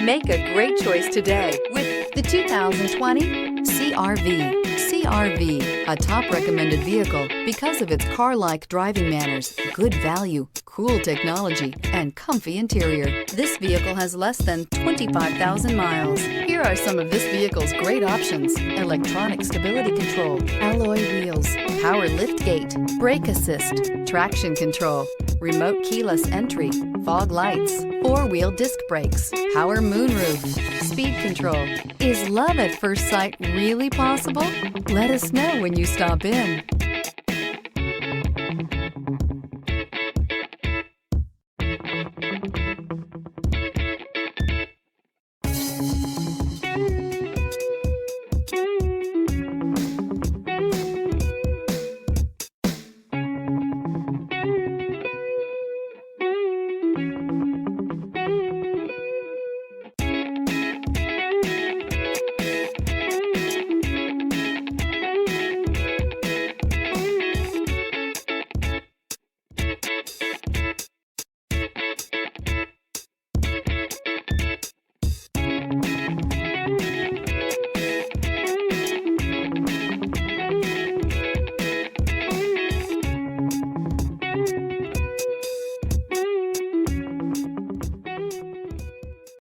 Make a great choice today with the 2020 CR-V. CR-V, a top recommended vehicle because of its car-like driving manners, good value, cool technology, and comfy interior. This vehicle has less than 25,000 miles. Here are some of this vehicle's great options: electronic stability control, alloy wheels, power liftgate, brake assist, traction control, remote keyless entry, fog lights, four-wheel disc brakes, power moonroof, speed control. Is love at first sight really possible? Let us know when you stop in.